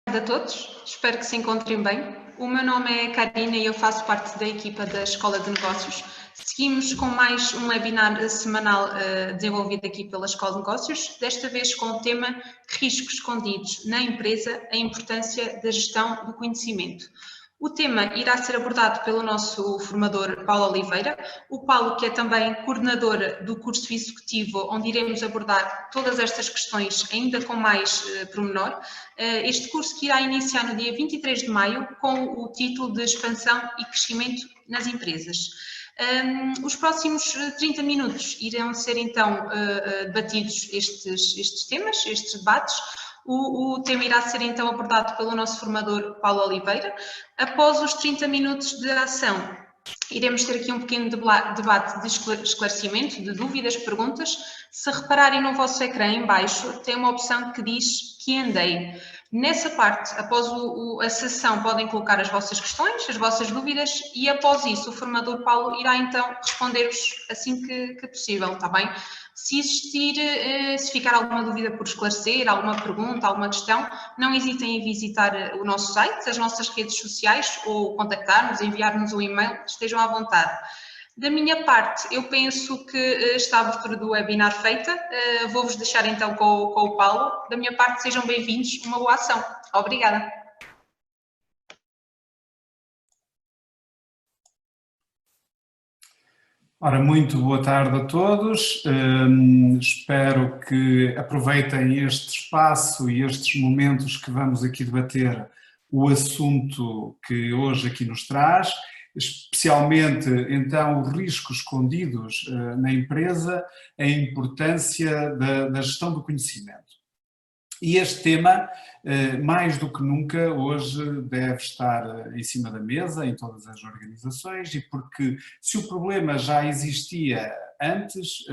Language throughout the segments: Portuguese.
A todos, espero que se encontrem bem. O meu nome é Karina e eu faço parte da equipa da Escola de Negócios. Seguimos com mais um webinar semanal desenvolvido aqui pela Escola de Negócios, desta vez com o tema Riscos escondidos na empresa, a importância da gestão do conhecimento. O tema irá ser abordado pelo nosso formador Paulo Oliveira, o Paulo que é também coordenador do curso executivo, onde iremos abordar todas estas questões ainda com mais pormenor. Este curso que irá iniciar no dia 23 de maio com o título de Expansão e Crescimento nas Empresas. Os próximos 30 minutos irão ser então debatidos estes temas, estes debates. O tema irá ser então abordado pelo nosso formador Paulo Oliveira. Após os 30 minutos de ação, iremos ter aqui um pequeno debate de esclarecimento, de dúvidas, perguntas. Se repararem no vosso ecrã em baixo, tem uma opção que diz Q&A. Nessa parte, após a sessão, podem colocar as vossas questões, as vossas dúvidas e após isso o formador Paulo irá então responder-vos assim que possível, está bem? Se existir, se ficar alguma dúvida por esclarecer, alguma pergunta, alguma questão, não hesitem em visitar o nosso site, as nossas redes sociais ou contactar-nos, enviar-nos um e-mail, estejam à vontade. Da minha parte, eu penso que está a abertura do webinar feita. Vou-vos deixar então com o Paulo. Da minha parte, sejam bem-vindos. Uma boa ação. Obrigada. Ora, muito boa tarde a todos. Espero que aproveitem este espaço e estes momentos que vamos aqui debater o assunto que hoje aqui nos traz, especialmente então os riscos escondidos na empresa, a importância da gestão do conhecimento. E este tema, mais do que nunca, hoje deve estar em cima da mesa em todas as organizações, e porque se o problema já existia antes,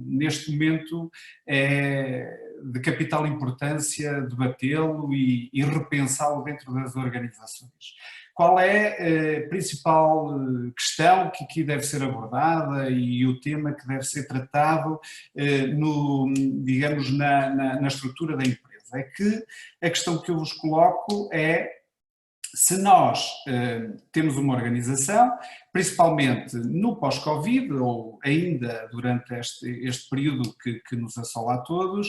neste momento é de capital importância debatê-lo e repensá-lo dentro das organizações. Qual é a principal questão que aqui deve ser abordada e o tema que deve ser tratado digamos, na estrutura da empresa? É que a questão que eu vos coloco é: se nós temos uma organização, principalmente no pós-Covid ou ainda durante este período que nos assola a todos,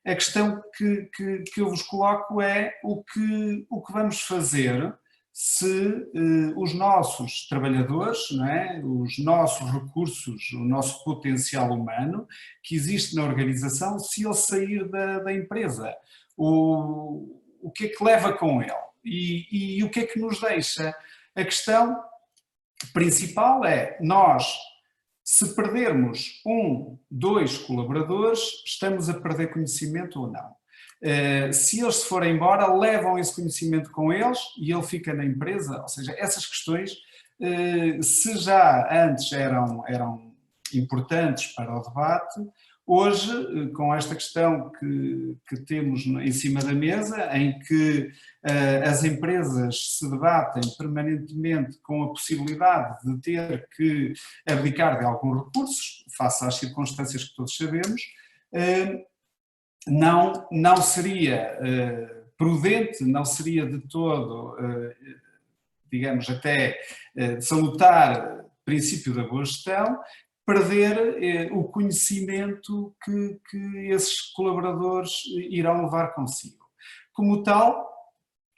a questão que eu vos coloco é o que vamos fazer se os nossos trabalhadores, não é? Os nossos recursos, o nosso potencial humano que existe na organização, se ele sair da empresa, o que é que leva com ele e o que é que nos deixa? A questão principal é: nós, se perdermos 1, 2 colaboradores, estamos a perder conhecimento ou não? Se eles se forem embora, levam esse conhecimento com eles e ele fica na empresa? Ou seja, essas questões, se já antes eram importantes para o debate, hoje, com esta questão que temos em cima da mesa, em que as empresas se debatem permanentemente com a possibilidade de ter que abdicar de alguns recursos, face às circunstâncias que todos sabemos, não seria prudente, não seria de todo, digamos, até salutar princípio da boa gestão, perder o conhecimento que esses colaboradores irão levar consigo. Como tal,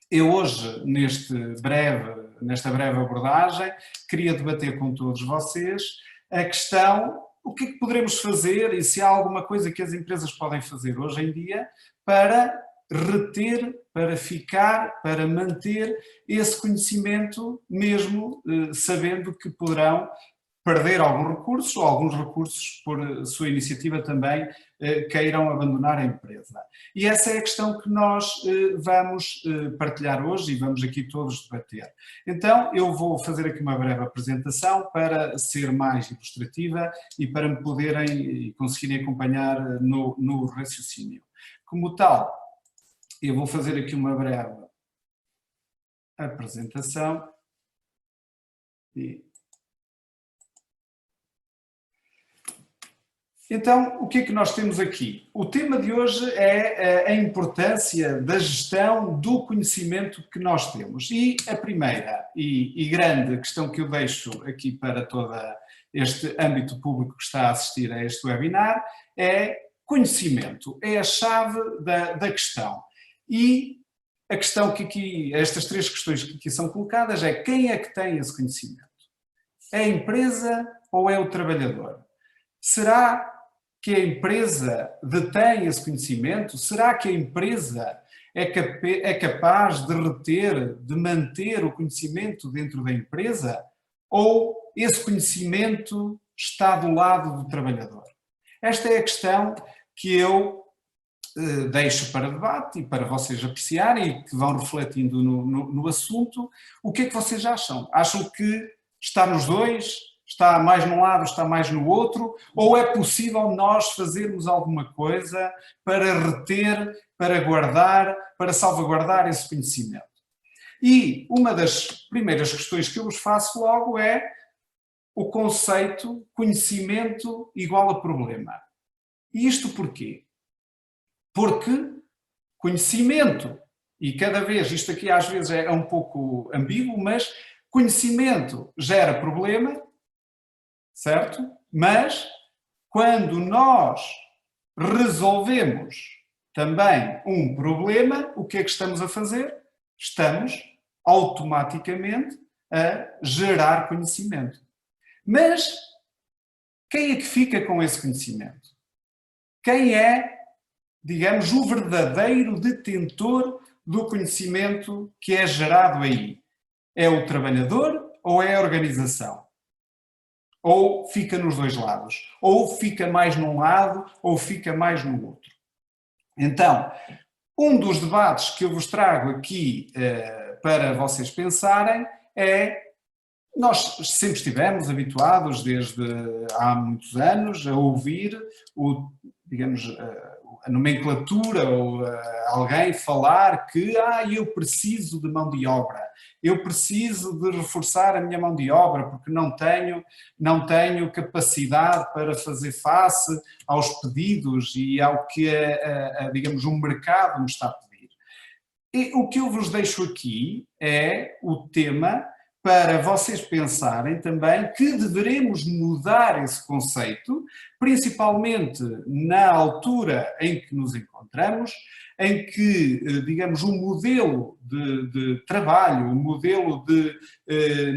eu hoje, nesta breve abordagem, queria debater com todos vocês a questão: o que é que poderemos fazer e se há alguma coisa que as empresas podem fazer hoje em dia para reter, para ficar, para manter esse conhecimento, mesmo sabendo que poderão perder alguns recursos por sua iniciativa também queiram abandonar a empresa. E essa é a questão que nós vamos partilhar hoje e vamos aqui todos debater. Então eu vou fazer aqui uma breve apresentação para ser mais ilustrativa e para me poderem e conseguirem acompanhar no raciocínio. Como tal, eu vou fazer aqui uma breve apresentação e Então, o que é que nós temos aqui? O tema de hoje é a importância da gestão do conhecimento que nós temos. E a primeira e grande questão que eu deixo aqui para todo este âmbito público que está a assistir a este webinar é conhecimento. É a chave da questão. E a questão que aqui, estas três questões que aqui são colocadas é: quem é que tem esse conhecimento? É a empresa ou é o trabalhador? Será que a empresa detém esse conhecimento? Será que a empresa é capaz de reter, de manter o conhecimento dentro da empresa? Ou esse conhecimento está do lado do trabalhador? Esta é a questão que eu deixo para debate e para vocês apreciarem e que vão refletindo no assunto. O que é que vocês acham? Acham que está nos dois? Está mais num lado, está mais no outro? Ou é possível nós fazermos alguma coisa para reter, para guardar, para salvaguardar esse conhecimento? E uma das primeiras questões que eu vos faço logo é o conceito conhecimento igual a problema. E isto porquê? Porque conhecimento, e cada vez, isto aqui às vezes é um pouco ambíguo, mas conhecimento gera problema, certo? Mas quando nós resolvemos também um problema, o que é que estamos a fazer? Estamos automaticamente a gerar conhecimento. Mas quem é que fica com esse conhecimento? Quem é, digamos, o verdadeiro detentor do conhecimento que é gerado aí? É o trabalhador ou é a organização? Ou fica nos dois lados? Ou fica mais num lado ou fica mais no outro? Então, um dos debates que eu vos trago aqui para vocês pensarem é: nós sempre estivemos habituados, desde há muitos anos, a ouvir digamos, a nomenclatura ou alguém falar que eu preciso de mão de obra, eu preciso de reforçar a minha mão de obra porque não tenho capacidade para fazer face aos pedidos e ao que, digamos, o mercado me está a pedir. E o que eu vos deixo aqui é o tema para vocês pensarem também que deveremos mudar esse conceito, principalmente na altura em que nos encontramos, em que, digamos, o modelo de trabalho, o modelo de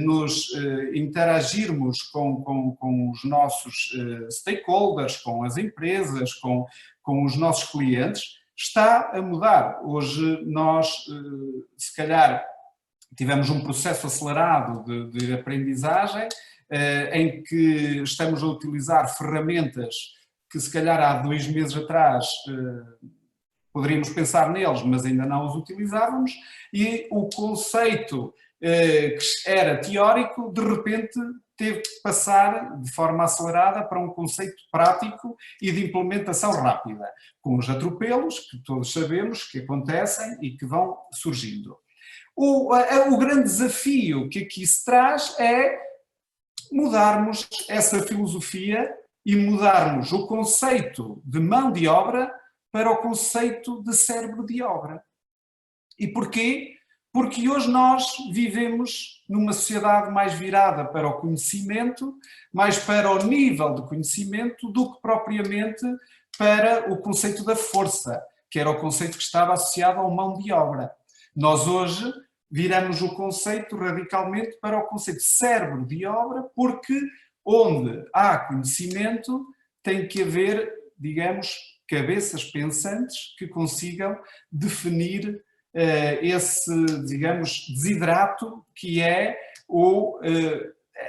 nos interagirmos com os nossos stakeholders, com as empresas, com os nossos clientes, está a mudar. Hoje nós, se calhar, tivemos um processo acelerado de aprendizagem em que estamos a utilizar ferramentas que se calhar há 2 meses atrás poderíamos pensar neles, mas ainda não os utilizávamos, e o conceito que era teórico, de repente teve que passar de forma acelerada para um conceito prático e de implementação rápida, com os atropelos que todos sabemos que acontecem e que vão surgindo. O grande desafio que aqui se traz é mudarmos essa filosofia e mudarmos o conceito de mão de obra para o conceito de cérebro de obra. E porquê? Porque hoje nós vivemos numa sociedade mais virada para o conhecimento, mais para o nível de conhecimento do que propriamente para o conceito da força, que era o conceito que estava associado ao mão de obra. Nós hoje viramos o conceito radicalmente para o conceito de cérebro de obra, porque onde há conhecimento tem que haver, digamos, cabeças pensantes que consigam definir esse, digamos, desidrato que é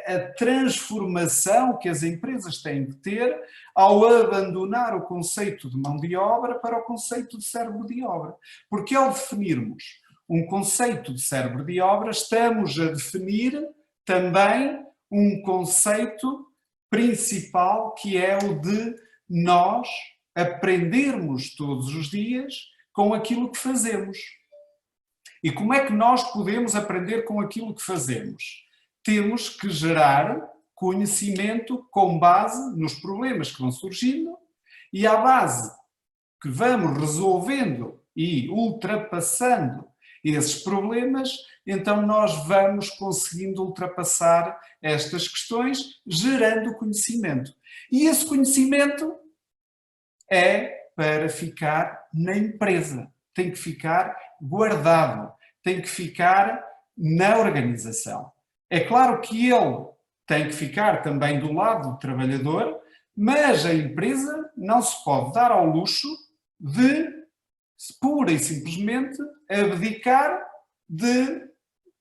a transformação que as empresas têm que ter ao abandonar o conceito de mão de obra para o conceito de cérebro de obra. Porque ao definirmos um conceito de cérebro de obra, estamos a definir também um conceito principal, que é o de nós aprendermos todos os dias com aquilo que fazemos. E como é que nós podemos aprender com aquilo que fazemos? Temos que gerar conhecimento com base nos problemas que vão surgindo E à base que vamos resolvendo e ultrapassando esses problemas, então nós vamos conseguindo ultrapassar estas questões, gerando conhecimento. E esse conhecimento é para ficar na empresa, tem que ficar guardado, tem que ficar na organização. É claro que ele tem que ficar também do lado do trabalhador, mas a empresa não se pode dar ao luxo de, pura e simplesmente, abdicar de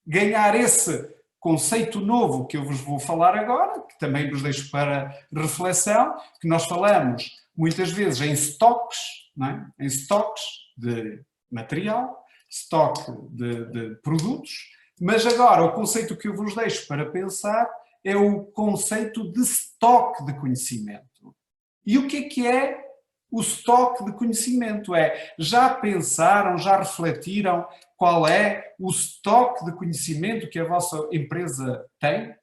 ganhar esse conceito novo que eu vos vou falar agora, que também vos deixo para reflexão, que nós falamos muitas vezes em estoques, não é? Em estoques de material, estoque de produtos, mas agora o conceito que eu vos deixo para pensar é o conceito de estoque de conhecimento. E o que é o estoque de conhecimento? Já pensaram, já refletiram qual é o estoque de conhecimento que a vossa empresa tem? O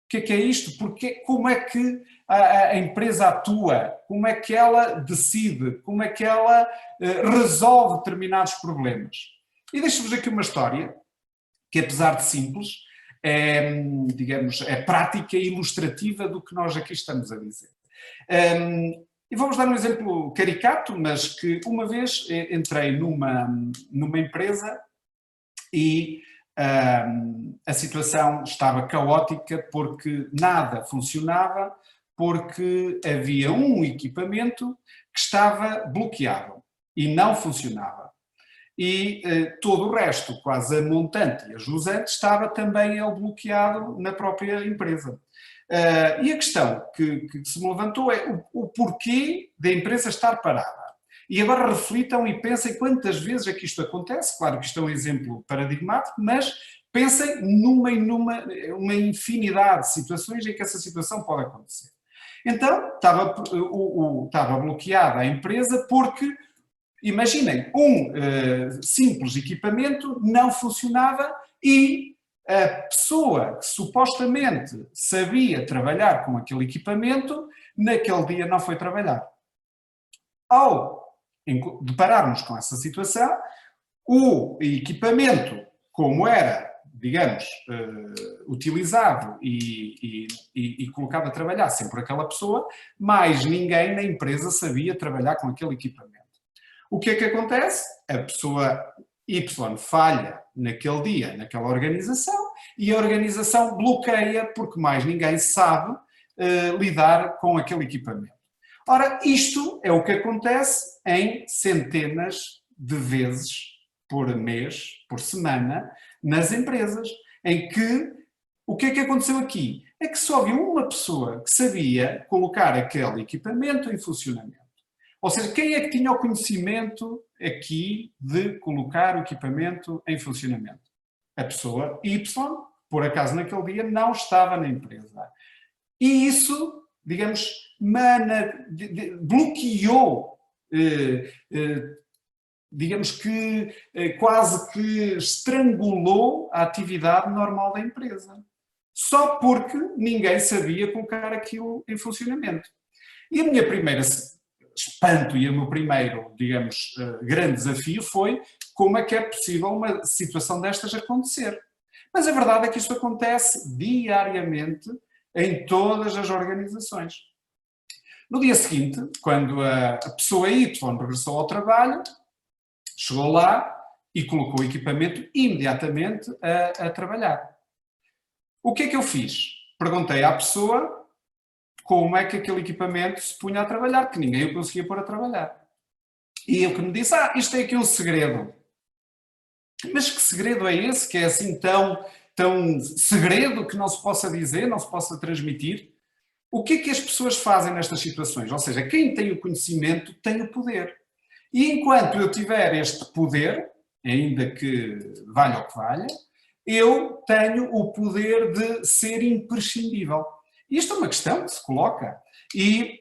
que é isto? Como é que a empresa atua? Como é que ela decide? Como é que ela resolve determinados problemas? E deixo-vos aqui uma história que, apesar de simples, digamos, é prática e ilustrativa do que nós aqui estamos a dizer. E vamos dar um exemplo caricato, mas que uma vez entrei numa empresa e a situação estava caótica porque nada funcionava, porque havia um equipamento que estava bloqueado e não funcionava. E todo o resto, quase a montante e a jusante, estava também ele bloqueado na própria empresa. E a questão que se me levantou é o porquê da empresa estar parada. E agora reflitam e pensem quantas vezes é que isto acontece. Claro que isto é um exemplo paradigmático, mas pensem numa infinidade de situações em que essa situação pode acontecer. Então, estava bloqueada a empresa porque, imaginem, simples equipamento não funcionava e a pessoa que supostamente sabia trabalhar com aquele equipamento, naquele dia não foi trabalhar. Ao depararmos com essa situação, o equipamento, como era, digamos, utilizado e colocado a trabalhar sempre por aquela pessoa, mais ninguém na empresa sabia trabalhar com aquele equipamento. O que é que acontece? A pessoa Y falha naquele dia, naquela organização, e a organização bloqueia porque mais ninguém sabe lidar com aquele equipamento. Ora, isto é o que acontece em centenas de vezes por mês, por semana, nas empresas, em que o que é que aconteceu aqui? É que só havia uma pessoa que sabia colocar aquele equipamento em funcionamento. Ou seja, quem é que tinha o conhecimento aqui de colocar o equipamento em funcionamento? A pessoa Y, por acaso naquele dia, não estava na empresa. E isso, digamos, bloqueou, digamos que quase que estrangulou a atividade normal da empresa. Só porque ninguém sabia colocar aquilo em funcionamento. E a minha primeira espanto e o meu primeiro, digamos, grande desafio foi como é que é possível uma situação destas acontecer. Mas a verdade é que isto acontece diariamente em todas as organizações. No dia seguinte, quando a pessoa Y regressou ao trabalho, chegou lá e colocou o equipamento imediatamente a trabalhar. O que é que eu fiz? Perguntei à pessoa como é que aquele equipamento se punha a trabalhar, que ninguém o conseguia pôr a trabalhar. E ele que me disse, isto é aqui um segredo. Mas que segredo é esse, que é assim tão segredo que não se possa dizer, não se possa transmitir? O que é que as pessoas fazem nestas situações? Ou seja, quem tem o conhecimento tem o poder. E enquanto eu tiver este poder, ainda que valha o que valha, eu tenho o poder de ser imprescindível. Isto é uma questão que se coloca. E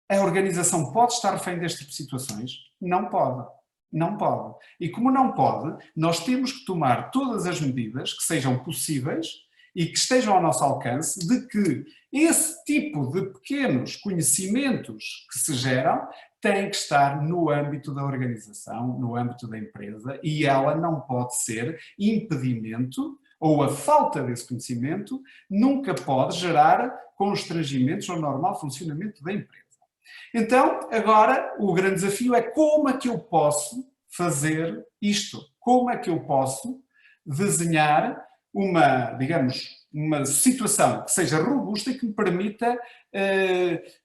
a organização pode estar refém deste tipo de situações? Não pode. Não pode. E como não pode, nós temos que tomar todas as medidas que sejam possíveis e que estejam ao nosso alcance, de que esse tipo de pequenos conhecimentos que se geram têm que estar no âmbito da organização, no âmbito da empresa, e ela não pode ser impedimento, ou a falta desse conhecimento nunca pode gerar constrangimentos ao normal funcionamento da empresa. Então, agora, o grande desafio é como é que eu posso fazer isto? Como é que eu posso desenhar digamos, uma situação que seja robusta e que me permita,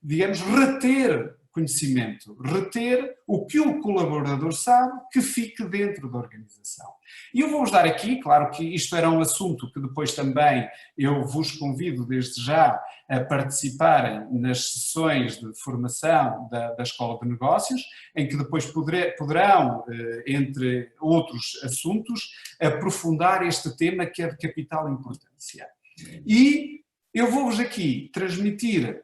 digamos, reter conhecimento, reter o que o colaborador sabe que fique dentro da organização. E eu vou-vos dar aqui, claro que isto era um assunto que depois também eu vos convido desde já a participarem nas sessões de formação da Escola de Negócios, em que depois poderão, entre outros assuntos, aprofundar este tema que é de capital importância. E eu vou-vos aqui transmitir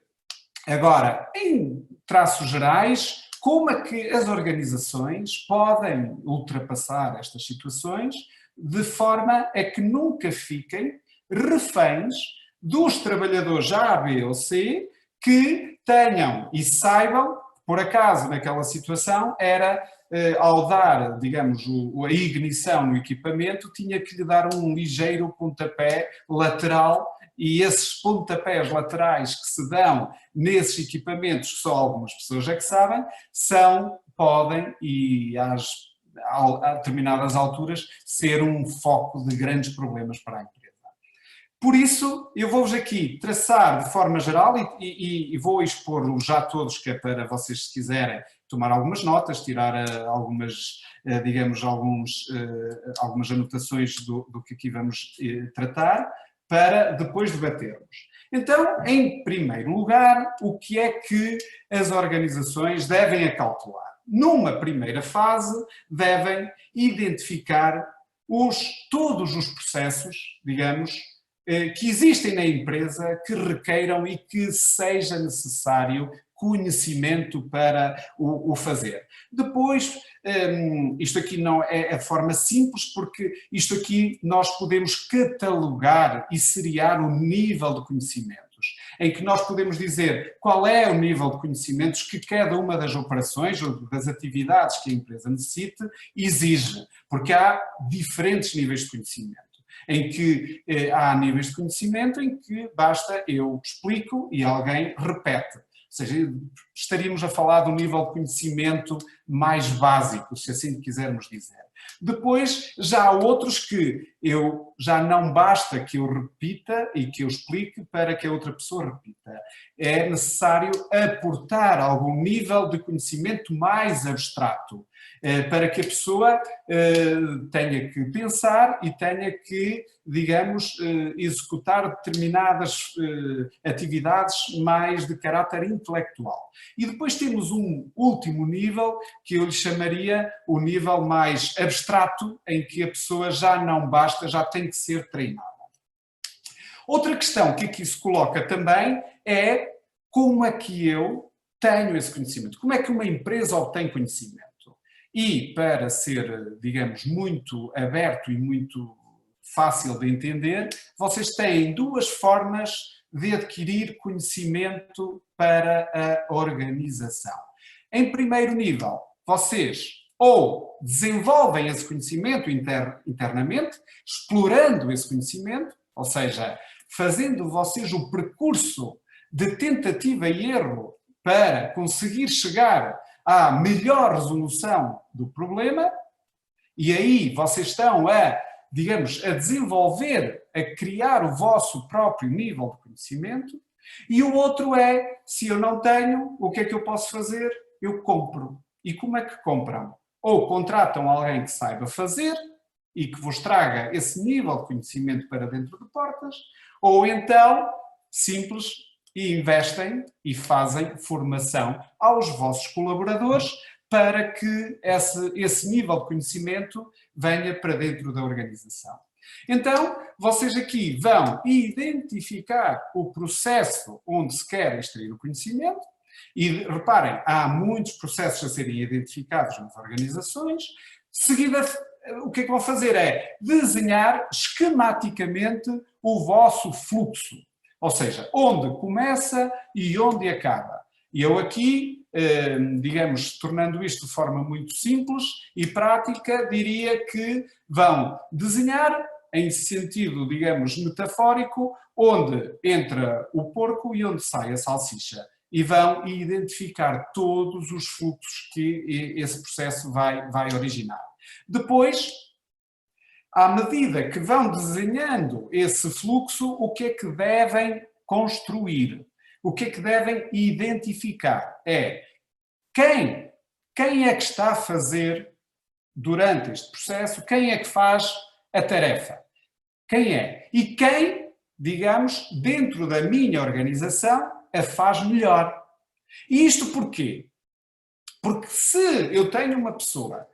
agora, em traços gerais, como é que as organizações podem ultrapassar estas situações de forma a que nunca fiquem reféns dos trabalhadores A, B ou C que tenham e saibam, por acaso naquela situação, era ao dar, digamos, a ignição no equipamento, tinha que lhe dar um ligeiro pontapé lateral, e esses pontapés laterais que se dão nesses equipamentos, que só algumas pessoas é que sabem, podem, e a determinadas alturas, ser um foco de grandes problemas para a empresa. Por isso, eu vou-vos aqui traçar de forma geral e vou expor-los já todos, que é para vocês, se quiserem, tomar algumas notas, tirar algumas, digamos, algumas anotações do que aqui vamos tratar, para depois debatermos. Então, em primeiro lugar, o que é que as organizações devem acautelar? Numa primeira fase, devem identificar todos os processos, digamos, que existem na empresa que requeiram e que seja necessário conhecimento para o fazer. Depois, isto aqui não é de forma simples, porque isto aqui nós podemos catalogar e seriar o nível de conhecimentos, em que nós podemos dizer qual é o nível de conhecimentos que cada uma das operações ou das atividades que a empresa necessite exige, porque há diferentes níveis de conhecimento. Em que há níveis de conhecimento em que basta eu explico e alguém repete. Ou seja, estaríamos a falar de um nível de conhecimento mais básico, se assim quisermos dizer. Depois, já há outros que já não basta que eu repita e que eu explique para que a outra pessoa repita. É necessário aportar algum nível de conhecimento mais abstrato, para que a pessoa tenha que pensar e tenha que, digamos, executar determinadas atividades mais de caráter intelectual. E depois temos um último nível, que eu lhe chamaria o nível mais abstrato, em que a pessoa já não basta, já tem que ser treinada. Outra questão que aqui se coloca também é como é que eu tenho esse conhecimento? Como é que uma empresa obtém conhecimento? E para ser, digamos, muito aberto e muito fácil de entender, vocês têm duas formas de adquirir conhecimento para a organização. Em primeiro nível, vocês ou desenvolvem esse conhecimento internamente, explorando esse conhecimento, ou seja, fazendo vocês o percurso de tentativa e erro para conseguir chegar à melhor resolução do problema, e aí vocês estão digamos, a desenvolver, a criar o vosso próprio nível de conhecimento. E o outro é, se eu não tenho, o que é que eu posso fazer? Eu compro. E como é que compram? Ou contratam alguém que saiba fazer e que vos traga esse nível de conhecimento para dentro de portas, ou então, simples, e investem e fazem formação aos vossos colaboradores para que esse nível de conhecimento venha para dentro da organização. Então, vocês aqui vão identificar o processo onde se quer extrair o conhecimento e, reparem, há muitos processos a serem identificados nas organizações. De seguida, o que é que vão fazer é desenhar esquematicamente o vosso fluxo, ou seja, onde começa e onde acaba. E eu aqui, digamos, tornando isto de forma muito simples e prática, diria que vão desenhar, em sentido, digamos, metafórico, onde entra o porco e onde sai a salsicha. E vão identificar todos os fluxos que esse processo vai originar. Depois, à medida que vão desenhando esse fluxo, o que é que devem construir? O que é que devem identificar? É quem é que está a fazer durante este processo, quem é que faz a tarefa? Quem é? E quem, digamos, dentro da minha organização, a faz melhor. E isto porquê? Porque se eu tenho uma pessoa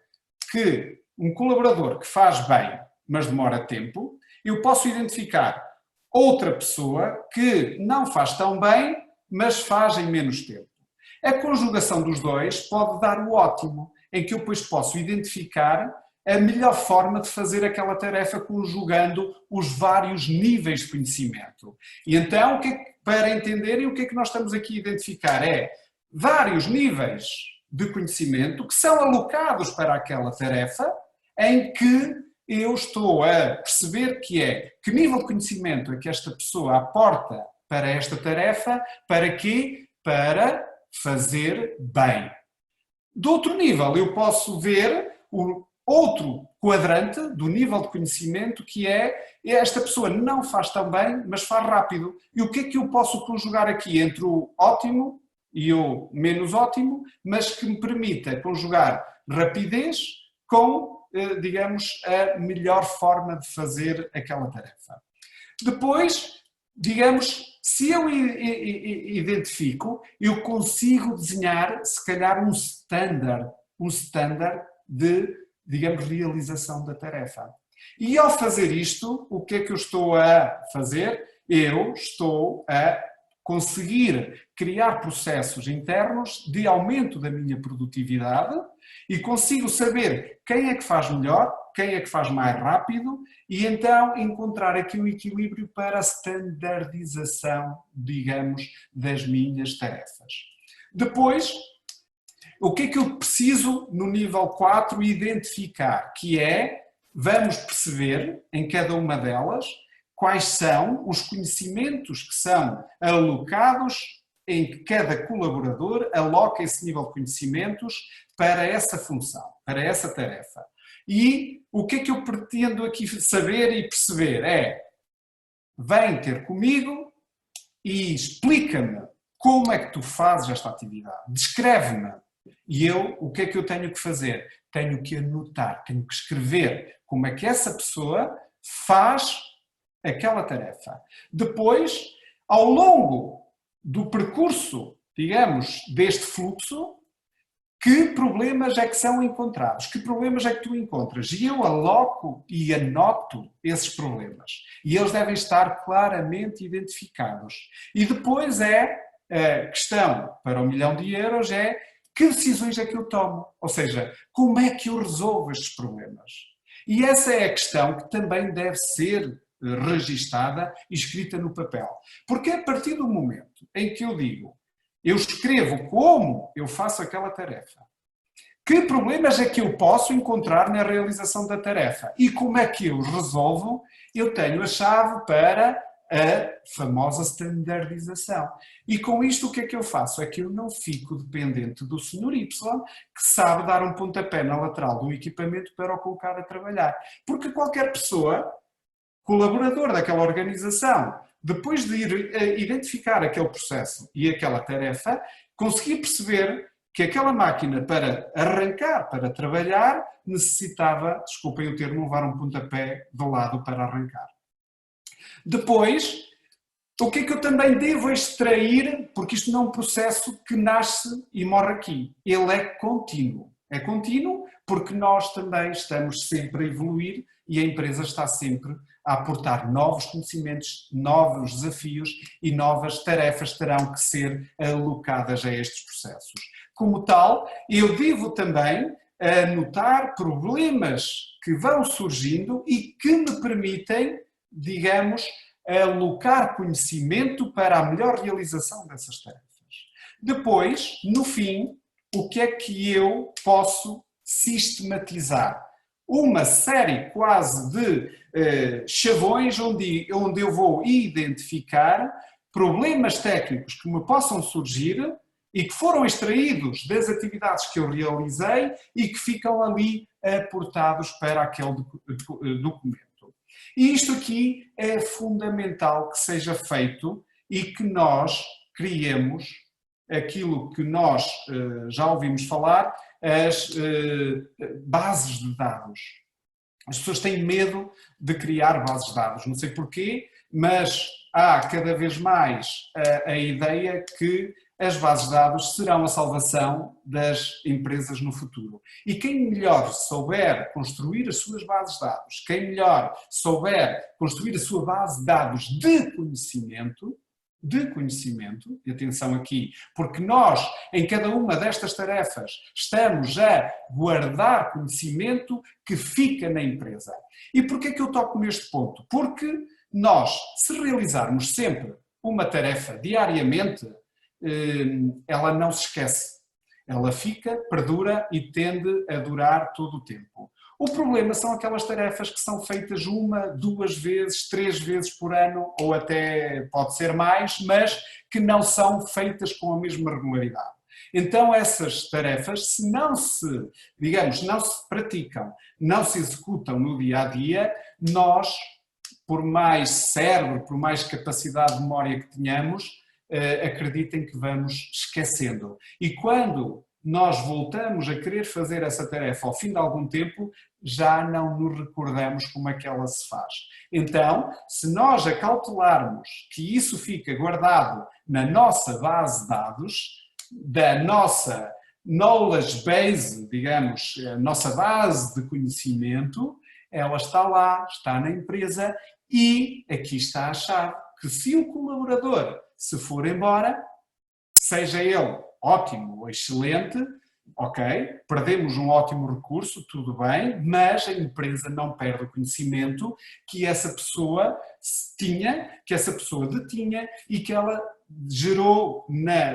um colaborador que faz bem, mas demora tempo, eu posso identificar outra pessoa que não faz tão bem, mas faz em menos tempo. A conjugação dos dois pode dar o ótimo, em que eu depois posso identificar a melhor forma de fazer aquela tarefa conjugando os vários níveis de conhecimento. E então, para entenderem o que é que nós estamos aqui a identificar é vários níveis de conhecimento que são alocados para aquela tarefa, em que eu estou a perceber que nível de conhecimento é que esta pessoa aporta para esta tarefa, para quê? Para fazer bem. Do outro nível, eu posso ver o outro quadrante do nível de conhecimento, que é esta pessoa não faz tão bem, mas faz rápido. E o que é que eu posso conjugar aqui entre o ótimo e o menos ótimo, mas que me permita conjugar rapidez com, digamos, a melhor forma de fazer aquela tarefa. Depois, digamos, se eu identifico, eu consigo desenhar, se calhar, um standard de, digamos, realização da tarefa. E ao fazer isto, o que é que eu estou a fazer? Eu estou a conseguir criar processos internos de aumento da minha produtividade e consigo saber quem é que faz melhor, quem é que faz mais rápido e então encontrar aqui um equilíbrio para a standardização, digamos, das minhas tarefas. Depois, o que é que eu preciso no nível 4 identificar? Que é, vamos perceber em cada uma delas quais são os conhecimentos que são alocados em que cada colaborador aloca esse nível de conhecimentos para essa função, para essa tarefa. E o que é que eu pretendo aqui saber e perceber é, vem ter comigo e explica-me como é que tu fazes esta atividade, descreve-me. E eu, o que é que eu tenho que fazer? Tenho que anotar, tenho que escrever como é que essa pessoa faz aquela tarefa. Depois, ao longo do percurso, digamos, deste fluxo, que problemas é que são encontrados? Que problemas é que tu encontras? E eu aloco e anoto esses problemas. E eles devem estar claramente identificados. E depois a questão para €1 milhão é que decisões é que eu tomo? Ou seja, como é que eu resolvo estes problemas? E essa é a questão que também deve ser registada e escrita no papel. Porque a partir do momento em que eu digo, eu escrevo como eu faço aquela tarefa, que problemas é que eu posso encontrar na realização da tarefa e como é que eu os resolvo, eu tenho a chave para a famosa standardização. E com isto o que é que eu faço? É que eu não fico dependente do Sr. Y, que sabe dar um pontapé na lateral do equipamento para o colocar a trabalhar. Porque qualquer pessoa, colaborador daquela organização, depois de ir identificar aquele processo e aquela tarefa, conseguia perceber que aquela máquina para arrancar, para trabalhar, necessitava, desculpem o termo, levar um pontapé do lado para arrancar. Depois, o que é que eu também devo extrair, porque isto não é um processo que nasce e morre aqui, ele é contínuo. É contínuo porque nós também estamos sempre a evoluir e a empresa está sempre a aportar novos conhecimentos, novos desafios e novas tarefas terão que ser alocadas a estes processos. Como tal, eu devo também anotar problemas que vão surgindo e que me permitem, digamos, alocar conhecimento para a melhor realização dessas tarefas. Depois, no fim, o que é que eu posso sistematizar? Uma série quase de chavões onde eu vou identificar problemas técnicos que me possam surgir e que foram extraídos das atividades que eu realizei e que ficam ali aportados para aquele documento. E isto aqui é fundamental que seja feito e que nós criemos aquilo que nós já ouvimos falar, as bases de dados. As pessoas têm medo de criar bases de dados, não sei porquê, mas há cada vez mais a ideia que as bases de dados serão a salvação das empresas no futuro. E quem melhor souber construir as suas bases de dados, quem melhor souber construir a sua base de dados de conhecimento, e atenção aqui, porque nós, em cada uma destas tarefas, estamos a guardar conhecimento que fica na empresa. E porquê é que eu toco neste ponto? Porque nós, se realizarmos sempre uma tarefa diariamente, ela não se esquece. Ela fica, perdura e tende a durar todo o tempo. O problema são aquelas tarefas que são feitas 1, 2 vezes, 3 vezes por ano, ou até pode ser mais, mas que não são feitas com a mesma regularidade. Então essas tarefas, se não se, digamos, não se praticam, não se executam no dia a dia, nós, por mais cérebro, por mais capacidade de memória que tenhamos, acreditem que vamos esquecendo. E quando nós voltamos a querer fazer essa tarefa ao fim de algum tempo, já não nos recordamos como é que ela se faz. Então, se nós acautelarmos que isso fica guardado na nossa base de dados, da nossa knowledge base, digamos, a nossa base de conhecimento, ela está lá, está na empresa e aqui está a chave, que se o colaborador se for embora, seja ele ótimo ou excelente, ok, perdemos um ótimo recurso, tudo bem, mas a empresa não perde o conhecimento que essa pessoa tinha, que essa pessoa detinha e que ela gerou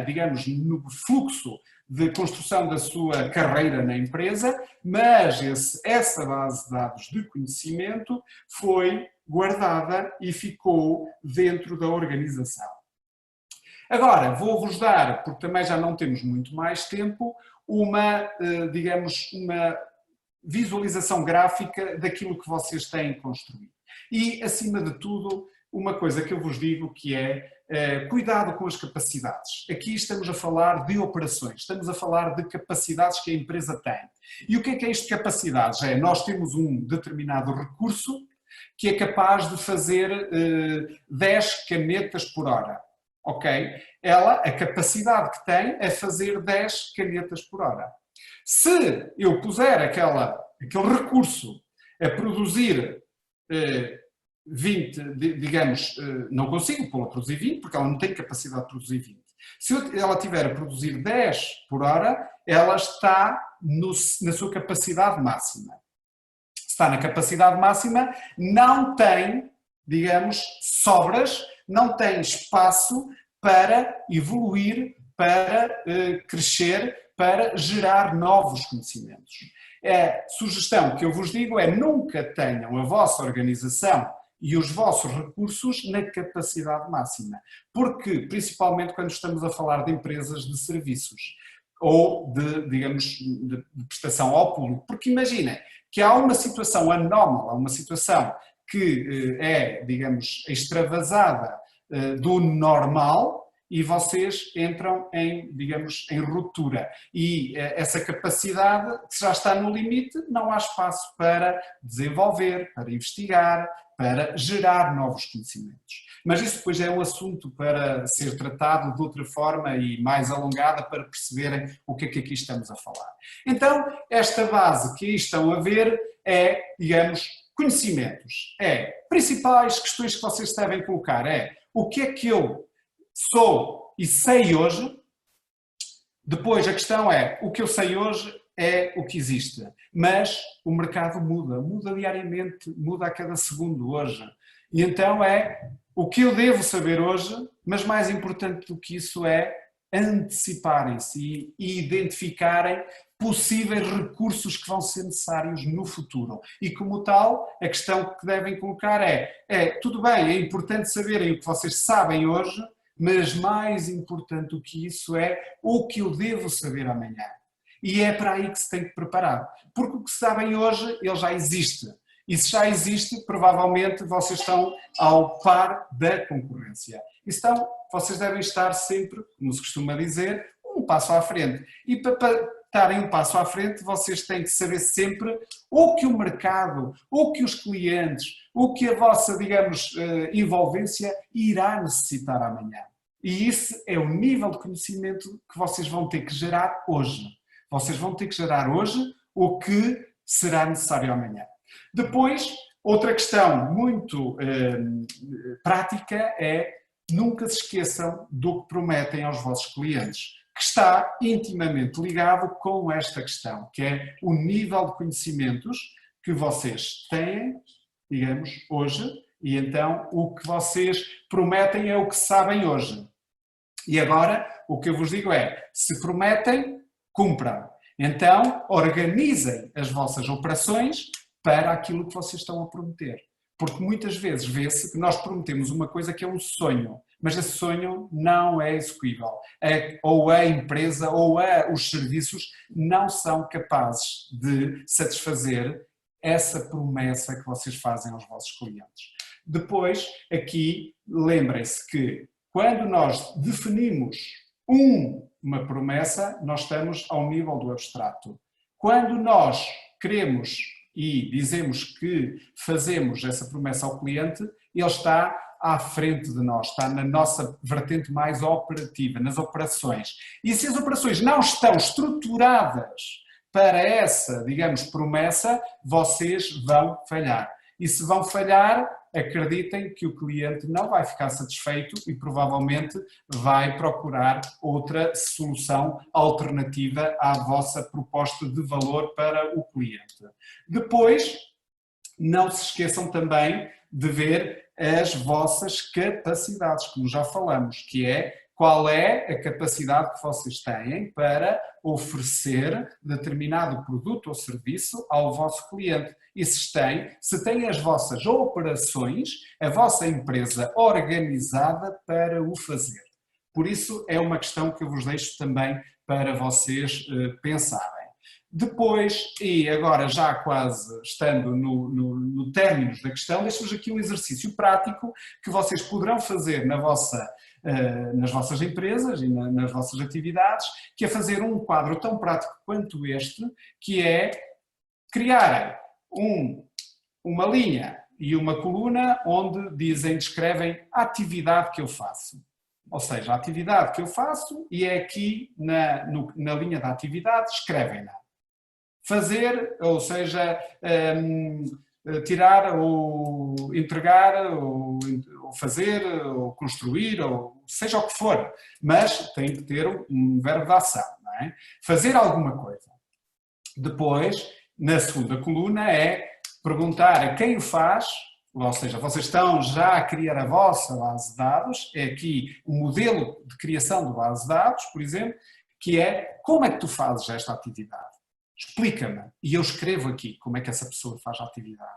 digamos, no fluxo de construção da sua carreira na empresa, mas essa base de dados de conhecimento foi guardada e ficou dentro da organização. Agora, vou-vos dar, porque também já não temos muito mais tempo, digamos, uma visualização gráfica daquilo que vocês têm construído. E, acima de tudo, uma coisa que eu vos digo que é cuidado com as capacidades. Aqui estamos a falar de operações, estamos a falar de capacidades que a empresa tem. E o que é isto de capacidades? Nós temos um determinado recurso que é capaz de fazer 10 canetas por hora. Ok? A capacidade que tem é fazer 10 canetas por hora. Se eu puser aquele recurso a produzir 20, digamos, não consigo pô-la a produzir 20 porque ela não tem capacidade de produzir 20. Se ela tiver a produzir 10 por hora, ela está na sua capacidade máxima. Se está na capacidade máxima, não tem, digamos, sobras, não tem espaço para evoluir, para crescer, para gerar novos conhecimentos. A sugestão que eu vos digo é nunca tenham a vossa organização e os vossos recursos na capacidade máxima. Porque, principalmente quando estamos a falar de empresas de serviços ou digamos, de prestação ao público. Porque imaginem que há uma situação anómala, uma situação que digamos, extravasada do normal e vocês entram digamos, em ruptura. E essa capacidade que já está no limite, não há espaço para desenvolver, para investigar, para gerar novos conhecimentos. Mas isso depois é um assunto para ser tratado de outra forma e mais alongada para perceberem o que é que aqui estamos a falar. Então, esta base que aí estão a ver digamos, conhecimentos. Principais questões que vocês devem colocar o que é que eu sou e sei hoje. Depois a questão o que eu sei hoje é o que existe, mas o mercado muda diariamente, muda a cada segundo hoje. E então o que eu devo saber hoje, mas mais importante do que isso é anteciparem-se e identificarem possíveis recursos que vão ser necessários no futuro. E como tal, a questão que devem colocar tudo bem, é importante saberem o que vocês sabem hoje, mas mais importante do que isso é o que eu devo saber amanhã. E é para aí que se tem que preparar. Porque o que sabem hoje, ele já existe. E se já existe, provavelmente vocês estão ao par da concorrência. Então, vocês devem estar sempre, como se costuma dizer, um passo à frente. E para estarem um passo à frente, vocês têm que saber sempre o que o mercado, o que os clientes, o que a vossa, digamos, envolvência irá necessitar amanhã. E isso é o nível de conhecimento que vocês vão ter que gerar hoje. Vocês vão ter que gerar hoje o que será necessário amanhã. Depois, outra questão muito prática é nunca se esqueçam do que prometem aos vossos clientes, que está intimamente ligado com esta questão, que é o nível de conhecimentos que vocês têm, digamos, hoje, e então o que vocês prometem é o que sabem hoje. E agora, o que eu vos digo é, se prometem, cumpram. Então, organizem as vossas operações para aquilo que vocês estão a prometer. Porque muitas vezes vê-se que nós prometemos uma coisa que é um sonho, mas esse sonho não é execuível. Ou a empresa ou os serviços não são capazes de satisfazer essa promessa que vocês fazem aos vossos clientes. Depois, aqui, lembrem-se que quando nós definimos uma promessa, nós estamos ao nível do abstrato. Quando nós queremos e dizemos que fazemos essa promessa ao cliente, ele está à frente de nós, está na nossa vertente mais operativa, nas operações. E se as operações não estão estruturadas para essa, digamos, promessa, vocês vão falhar. E se vão falhar, acreditem que o cliente não vai ficar satisfeito e provavelmente vai procurar outra solução alternativa à vossa proposta de valor para o cliente. Depois, não se esqueçam também de ver as vossas capacidades, como já falamos, que é qual é a capacidade que vocês têm para oferecer determinado produto ou serviço ao vosso cliente. E se têm as vossas operações, a vossa empresa organizada para o fazer. Por isso é uma questão que eu vos deixo também para vocês pensarem. Depois, e agora já quase estando no término da questão, deixo-vos aqui um exercício prático que vocês poderão fazer nas vossas empresas e nas vossas atividades, que é fazer um quadro tão prático quanto este, que é criarem uma linha e uma coluna onde descrevem a atividade que eu faço. Ou seja, a atividade que eu faço e é aqui na linha da atividade, escrevem-na. Fazer, ou seja, tirar ou entregar ou fazer ou construir ou seja o que for, mas tem que ter um verbo de ação, não é? Fazer alguma coisa. Depois, na segunda coluna é perguntar a quem o faz, ou seja, vocês estão já a criar a vossa base de dados, é aqui o modelo de criação de base de dados, por exemplo, que é como é que tu fazes esta atividade? Explica-me. E eu escrevo aqui como é que essa pessoa faz a atividade.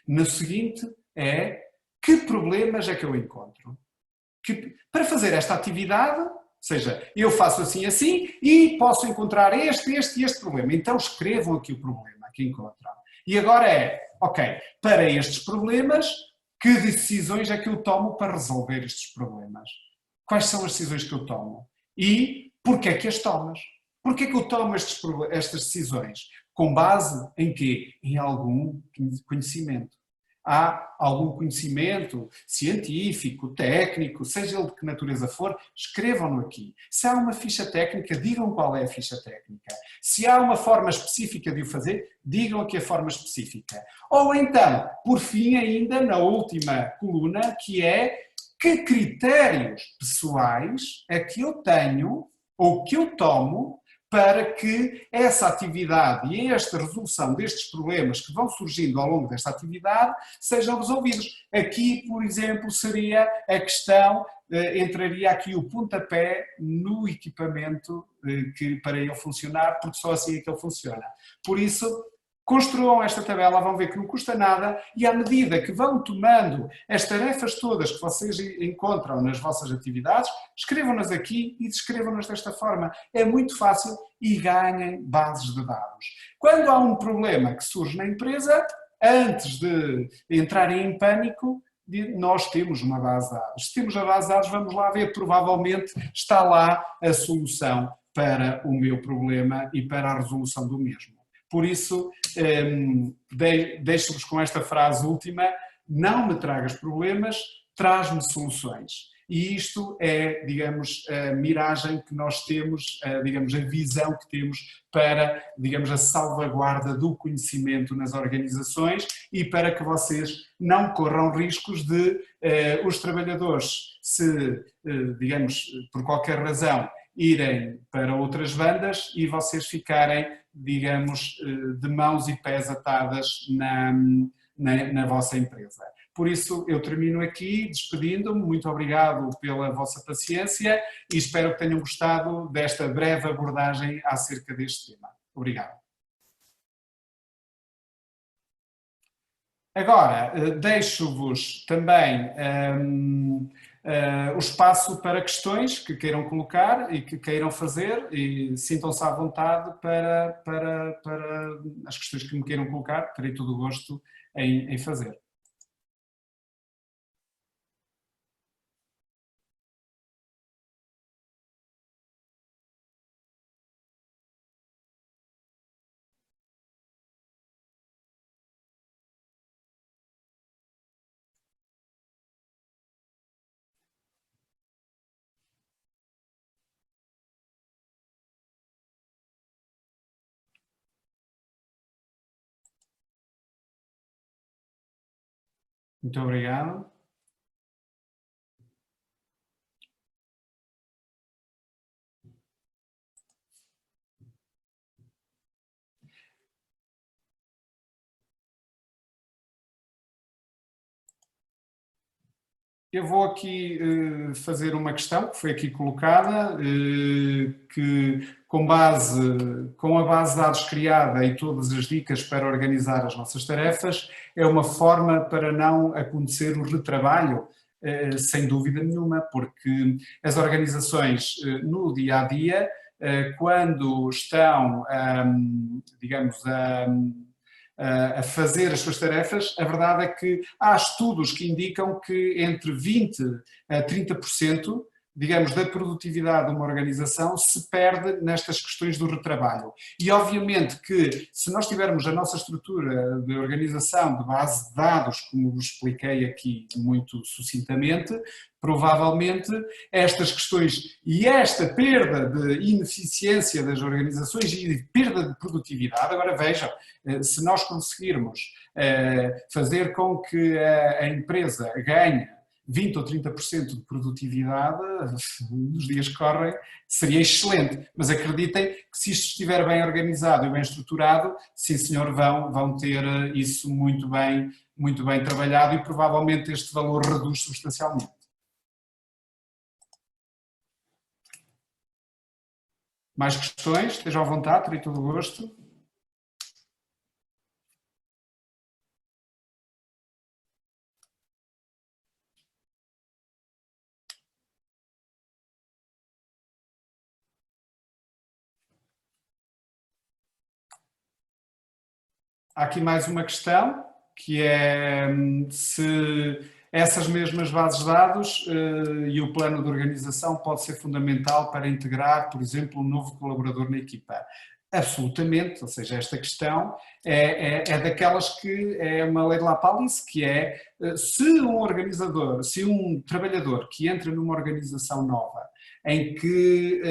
No seguinte é, que problemas é que eu encontro? Para fazer esta atividade, ou seja, eu faço assim e posso encontrar este problema. Então escrevam aqui o problema que encontram. E agora ok, para estes problemas, que decisões é que eu tomo para resolver estes problemas? Quais são as decisões que eu tomo? E porquê é que as tomas? Porquê é que eu tomo estas decisões? Com base em quê? Em algum conhecimento. Há algum conhecimento científico, técnico, seja ele de que natureza for, escrevam-no aqui. Se há uma ficha técnica, digam qual é a ficha técnica. Se há uma forma específica de o fazer, digam aqui a forma específica. Ou então, por fim, ainda na última coluna, que é que critérios pessoais é que eu tenho ou que eu tomo para que essa atividade e esta resolução destes problemas que vão surgindo ao longo desta atividade sejam resolvidos. Aqui, por exemplo, seria a questão, entraria aqui o pontapé no equipamento para ele funcionar, porque só assim é que ele funciona. Por isso, construam esta tabela, vão ver que não custa nada e à medida que vão tomando as tarefas todas que vocês encontram nas vossas atividades, escrevam-nas aqui e descrevam-nas desta forma. É muito fácil e ganhem bases de dados. Quando há um problema que surge na empresa, antes de entrarem em pânico, nós temos uma base de dados. Se temos a base de dados, vamos lá ver, provavelmente está lá a solução para o meu problema e para a resolução do mesmo. Por isso, deixo-vos com esta frase última: não me tragas problemas, traz-me soluções. E isto é, digamos, a miragem que nós temos, digamos, a visão que temos para, digamos, a salvaguarda do conhecimento nas organizações e para que vocês não corram riscos de os trabalhadores, se, digamos, por qualquer razão, irem para outras bandas e vocês ficarem, digamos, de mãos e pés atadas na vossa empresa. Por isso, eu termino aqui, despedindo-me. Muito obrigado pela vossa paciência e espero que tenham gostado desta breve abordagem acerca deste tema. Obrigado. Agora, deixo-vos também o espaço para questões que queiram colocar e que queiram fazer e sintam-se à vontade para as questões que me queiram colocar, terei todo o gosto em fazer. Muito obrigado. Eu vou aqui fazer uma questão que foi aqui colocada, que com a base de dados criada e todas as dicas para organizar as nossas tarefas, é uma forma para não acontecer o retrabalho, sem dúvida nenhuma, porque as organizações no dia-a-dia, quando estão, digamos, a fazer as suas tarefas, a verdade é que há estudos que indicam que entre 20% a 30%, digamos, da produtividade de uma organização se perde nestas questões do retrabalho. E obviamente que se nós tivermos a nossa estrutura de organização de base de dados, como vos expliquei aqui muito sucintamente, provavelmente estas questões e esta perda de ineficiência das organizações e de perda de produtividade, agora vejam, se nós conseguirmos fazer com que a empresa ganhe 20% ou 30% de produtividade nos dias que correm, seria excelente. Mas acreditem que se isto estiver bem organizado e bem estruturado, sim senhor, vão ter isso muito bem trabalhado e provavelmente este valor reduz substancialmente. Mais questões? Estejam à vontade, terei todo o gosto. Há aqui mais uma questão, que é se essas mesmas bases de dados e o plano de organização pode ser fundamental para integrar, por exemplo, um novo colaborador na equipa. Absolutamente, ou seja, esta questão é daquelas que é uma lei de Lapalisse, que é se um organizador, se um trabalhador que entra numa organização nova, em que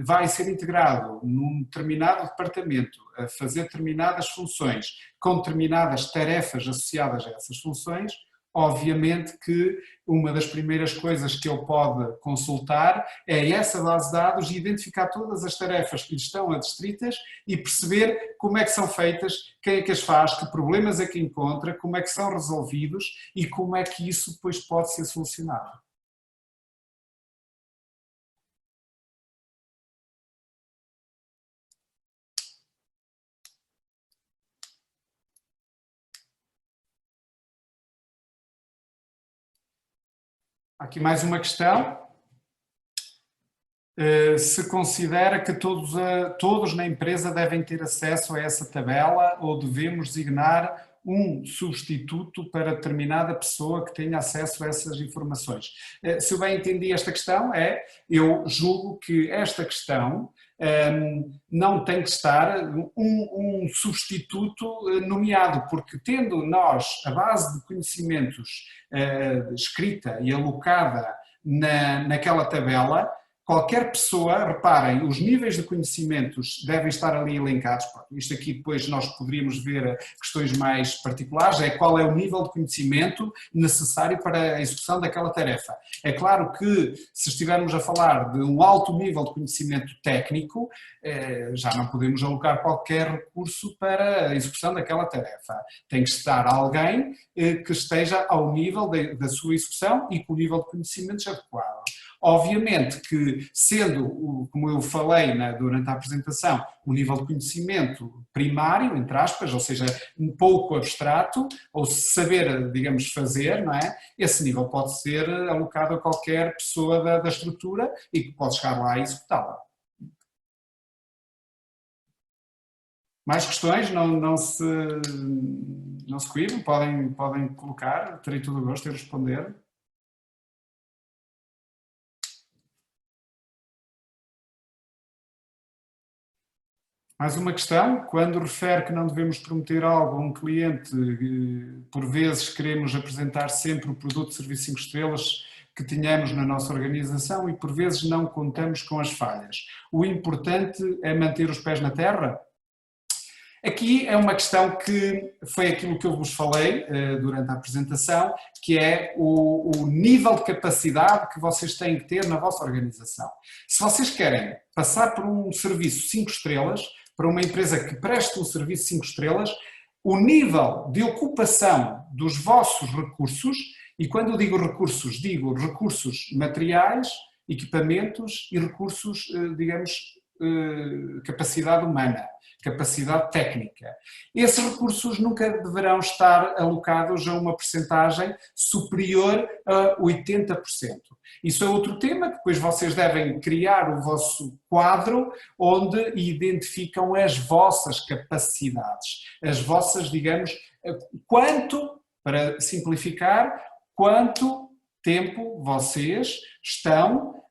vai ser integrado num determinado departamento, a fazer determinadas funções, com determinadas tarefas associadas a essas funções, obviamente que uma das primeiras coisas que ele pode consultar é essa base de dados e identificar todas as tarefas que lhe estão adstritas e perceber como é que são feitas, quem é que as faz, que problemas é que encontra, como é que são resolvidos e como é que isso depois pode ser solucionado. Aqui mais uma questão. Se considera que todos na empresa devem ter acesso a essa tabela ou devemos designar um substituto para determinada pessoa que tenha acesso a essas informações? Se eu bem entendi esta questão, eu julgo que esta questão não tem que estar um substituto nomeado, porque tendo nós a base de conhecimentos escrita e alocada naquela tabela, qualquer pessoa, reparem, os níveis de conhecimentos devem estar ali elencados. Isto aqui depois nós poderíamos ver questões mais particulares, qual é o nível de conhecimento necessário para a execução daquela tarefa. É claro que se estivermos a falar de um alto nível de conhecimento técnico, já não podemos alocar qualquer recurso para a execução daquela tarefa. Tem que estar alguém que esteja ao nível da sua execução e com o nível de conhecimentos adequado. Obviamente que, sendo, como eu falei durante a apresentação, o nível de conhecimento primário, entre aspas, ou seja, um pouco abstrato, ou saber, digamos, fazer, não é? Esse nível pode ser alocado a qualquer pessoa da estrutura e que pode chegar lá e executá-la. Mais questões? Não se coíbam, podem colocar, terei todo o gosto em responder. Mais uma questão, quando refere que não devemos prometer algo a um cliente, por vezes queremos apresentar sempre o produto, serviço 5 estrelas que tenhamos na nossa organização e por vezes não contamos com as falhas. O importante é manter os pés na terra? Aqui é uma questão que foi aquilo que eu vos falei durante a apresentação, que é o nível de capacidade que vocês têm que ter na vossa organização. Se vocês querem passar por um serviço 5 estrelas, para uma empresa que preste um serviço 5 estrelas, o nível de ocupação dos vossos recursos, e quando eu digo recursos materiais, equipamentos e recursos, digamos, capacidade humana, capacidade técnica. Esses recursos nunca deverão estar alocados a uma percentagem superior a 80%. Isso é outro tema, que depois vocês devem criar o vosso quadro onde identificam as vossas capacidades, as vossas, digamos, para simplificar, quanto tempo vocês estão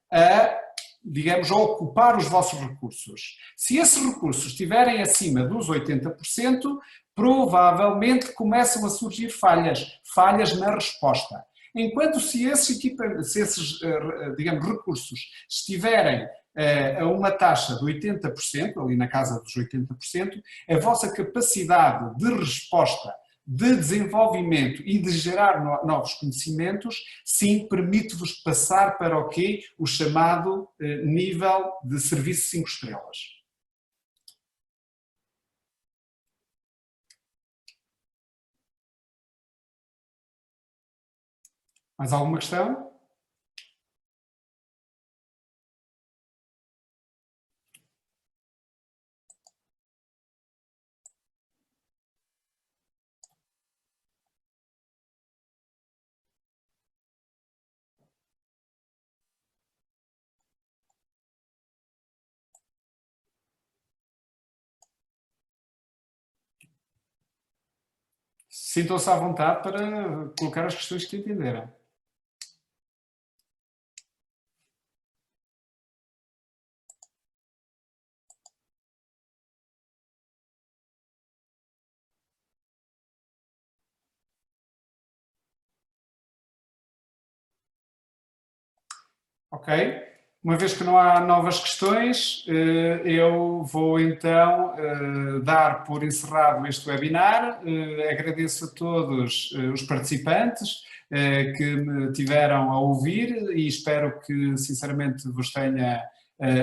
digamos, a ocupar os vossos recursos. Se esses recursos estiverem acima dos 80%, provavelmente começam a surgir falhas na resposta. Enquanto se esses, digamos, recursos estiverem a uma taxa de 80%, ali na casa dos 80%, a vossa capacidade de resposta, de desenvolvimento e de gerar novos conhecimentos, sim, permite-vos passar para o quê? O chamado nível de serviço 5 estrelas. Mais alguma questão? Sintam-se à vontade para colocar as questões que entenderem. Ok? Uma vez que não há novas questões, eu vou então dar por encerrado este webinar. Agradeço a todos os participantes, que me tiveram a ouvir e espero que, sinceramente, vos tenha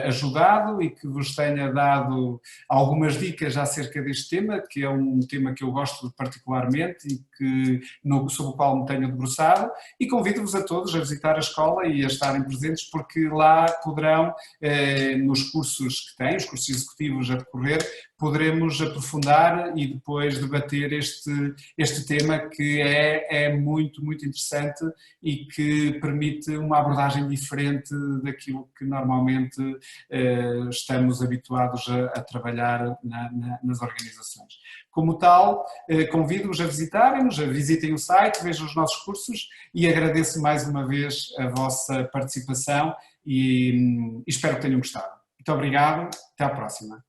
ajudado e que vos tenha dado algumas dicas acerca deste tema, que é um tema que eu gosto particularmente e sobre o qual me tenho debruçado, e convido-vos a todos a visitar a escola e a estarem presentes, porque lá poderão, nos cursos que têm, os cursos executivos a decorrer, poderemos aprofundar e depois debater este tema que é muito, muito interessante e que permite uma abordagem diferente daquilo que normalmente estamos habituados a trabalhar nas organizações. Como tal, convido-vos a visitarem-nos, visitem o site, vejam os nossos cursos e agradeço mais uma vez a vossa participação e espero que tenham gostado. Muito obrigado, até à próxima.